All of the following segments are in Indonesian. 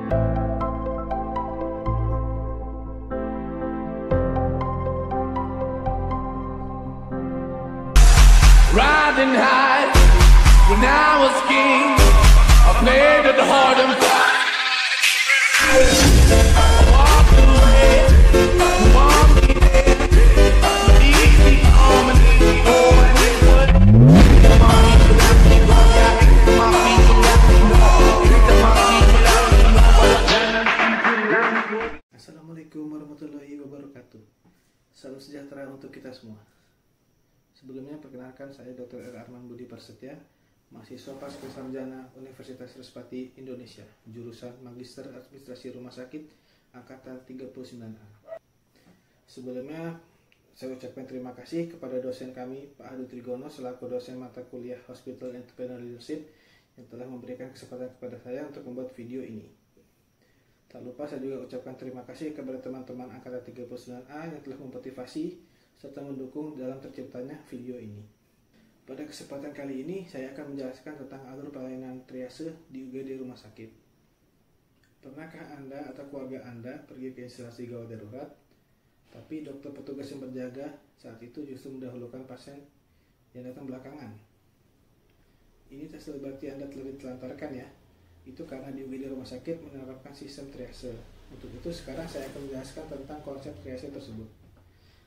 Riding high when I was king, I played at the hard and fast. I walked away, you want me there, leave the arm and leave the home and it would. My people have to go, yeah, my people have to know, my people have to know what I'm. Assalamualaikum warahmatullahi wabarakatuh. Salam sejahtera untuk kita semua. Sebelumnya perkenalkan saya Dr. R. Arman Budi Prasetya, mahasiswa Pasca Sarjana Universitas Respati Indonesia, jurusan Magister Administrasi Rumah Sakit angkatan 39A. Sebelumnya saya ucapkan terima kasih kepada dosen kami Pak Hadu Trigono selaku dosen mata kuliah Hospital Entrepreneur Leadership yang telah memberikan kesempatan kepada saya untuk membuat video ini. Tak lupa saya juga ucapkan terima kasih kepada teman-teman angkatan 39A yang telah memotivasi serta mendukung dalam terciptanya video ini. Pada kesempatan kali ini, saya akan menjelaskan tentang alur pelayanan triase di UGD rumah sakit. Pernahkah Anda atau keluarga Anda pergi ke instalasi gawat darurat, tapi dokter petugas yang berjaga saat itu justru mendahulukan pasien yang datang belakangan? Ini tak berarti Anda telah ditelantarkan ya. Itu karena di UGD rumah sakit menerapkan sistem triase. Untuk itu sekarang saya akan menjelaskan tentang konsep triase tersebut.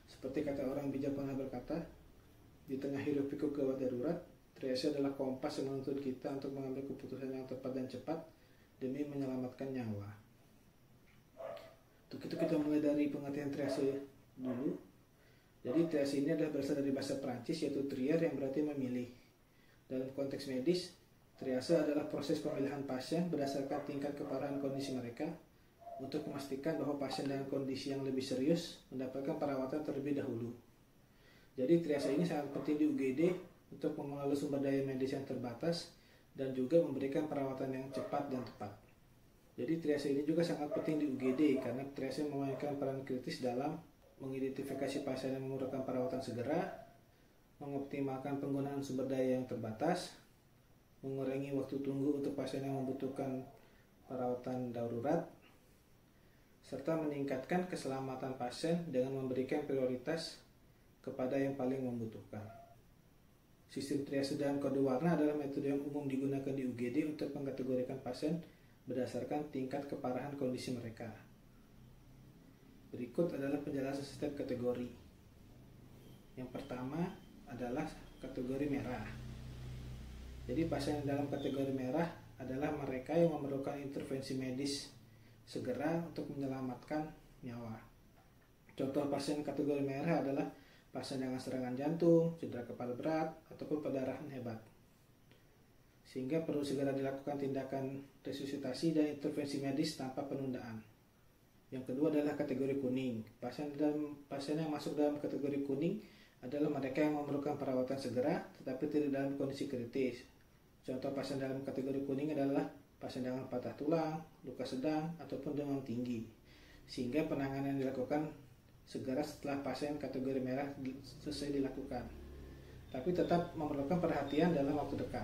Seperti kata orang bijak pernah berkata, di tengah hiruk pikuk gawat darurat, triase adalah kompas yang menuntun kita untuk mengambil keputusan yang tepat dan cepat demi menyelamatkan nyawa. Untuk itu kita mulai dari pengertian triase dulu. Jadi triase ini adalah berasal dari bahasa Prancis yaitu trier yang berarti memilih. Dalam konteks medis, triase adalah proses pemilihan pasien berdasarkan tingkat keparahan kondisi mereka untuk memastikan bahwa pasien dengan kondisi yang lebih serius mendapatkan perawatan terlebih dahulu. Jadi triase ini sangat penting di UGD untuk mengelola sumber daya medis yang terbatas dan juga memberikan perawatan yang cepat dan tepat. Jadi triase ini juga sangat penting di UGD karena triase memainkan peran kritis dalam mengidentifikasi pasien yang memerlukan perawatan segera, mengoptimalkan penggunaan sumber daya yang terbatas, mengurangi waktu tunggu untuk pasien yang membutuhkan perawatan darurat, serta meningkatkan keselamatan pasien dengan memberikan prioritas kepada yang paling membutuhkan. Sistem triase dalam kode warna adalah metode yang umum digunakan di UGD untuk mengkategorikan pasien berdasarkan tingkat keparahan kondisi mereka. Berikut adalah penjelasan sistem kategori. Yang pertama adalah kategori merah. Jadi pasien dalam kategori merah adalah mereka yang memerlukan intervensi medis segera untuk menyelamatkan nyawa. Contoh pasien kategori merah adalah pasien dengan serangan jantung, cedera kepala berat, ataupun pendarahan hebat. Sehingga perlu segera dilakukan tindakan resusitasi dan intervensi medis tanpa penundaan. Yang kedua adalah kategori kuning. Pasien yang masuk dalam kategori kuning adalah mereka yang memerlukan perawatan segera tetapi tidak dalam kondisi kritis. Contoh pasien dalam kategori kuning adalah pasien dengan patah tulang, luka sedang, ataupun demam tinggi. Sehingga penanganan dilakukan segera setelah pasien kategori merah selesai dilakukan. Tapi tetap memerlukan perhatian dalam waktu dekat.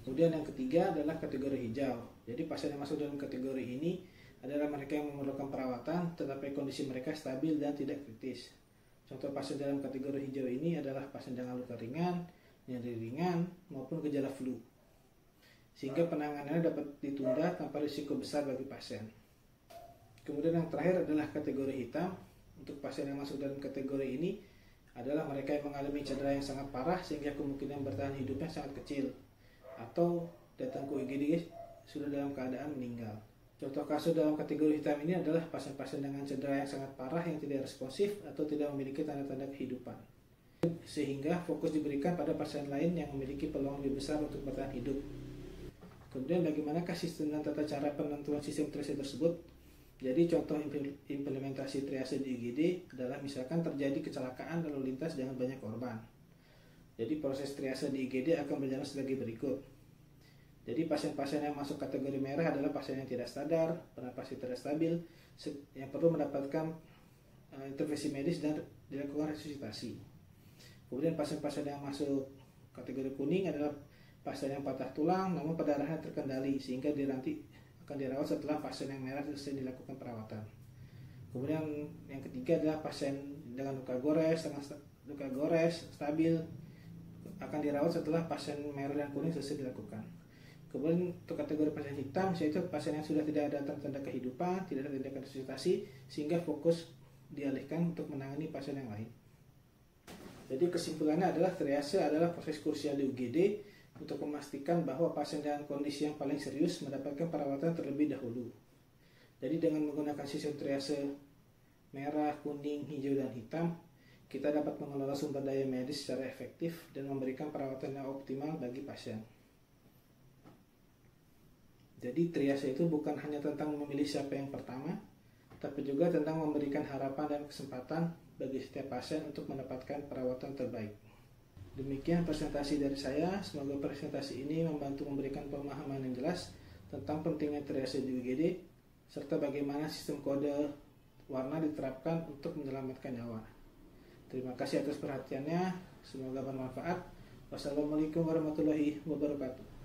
Kemudian yang ketiga adalah kategori hijau. Jadi pasien yang masuk dalam kategori ini adalah mereka yang memerlukan perawatan tetapi kondisi mereka stabil dan tidak kritis. Contoh pasien dalam kategori hijau ini adalah pasien dengan luka ringan, nyeri ringan, maupun gejala flu. Sehingga penanganannya dapat ditunda tanpa risiko besar bagi pasien. Kemudian yang terakhir adalah kategori hitam. Untuk pasien yang masuk dalam kategori ini adalah mereka yang mengalami cedera yang sangat parah sehingga kemungkinan bertahan hidupnya sangat kecil, atau datang ke UGD sudah dalam keadaan meninggal. Contoh kasus dalam kategori hitam ini adalah pasien-pasien dengan cedera yang sangat parah yang tidak responsif atau tidak memiliki tanda-tanda kehidupan. Sehingga fokus diberikan pada pasien lain yang memiliki peluang lebih besar untuk bertahan hidup. Kemudian bagaimanakah sistem dan tata cara penentuan sistem triase tersebut? Jadi contoh implementasi triase di IGD adalah misalkan terjadi kecelakaan lalu lintas dengan banyak korban. Jadi proses triase di IGD akan berjalan sebagai berikut. Jadi pasien-pasien yang masuk kategori merah adalah pasien yang tidak sadar, bernafas tidak stabil, yang perlu mendapatkan intervensi medis dan dilakukan resusitasi. Kemudian pasien-pasien yang masuk kategori kuning adalah pasien yang patah tulang namun pendarahan terkendali sehingga nanti akan dirawat setelah pasien yang merah selesai dilakukan perawatan. Kemudian yang ketiga adalah pasien dengan luka gores stabil akan dirawat setelah pasien merah dan kuning selesai dilakukan. Kemudian untuk kategori pasien hitam, yaitu pasien yang sudah tidak ada tanda kehidupan, tidak ada tindakan resusitasi, sehingga fokus dialihkan untuk menangani pasien yang lain. Jadi kesimpulannya adalah triase adalah proses krusial di UGD untuk memastikan bahwa pasien dengan kondisi yang paling serius mendapatkan perawatan terlebih dahulu. Jadi dengan menggunakan sistem triase merah, kuning, hijau, dan hitam, kita dapat mengelola sumber daya medis secara efektif dan memberikan perawatan yang optimal bagi pasien. Jadi triase itu bukan hanya tentang memilih siapa yang pertama, tapi juga tentang memberikan harapan dan kesempatan bagi setiap pasien untuk mendapatkan perawatan terbaik. Demikian presentasi dari saya. Semoga presentasi ini membantu memberikan pemahaman yang jelas tentang pentingnya triase di UGD serta bagaimana sistem kode warna diterapkan untuk menyelamatkan nyawa. Terima kasih atas perhatiannya. Semoga bermanfaat. Wassalamualaikum warahmatullahi wabarakatuh.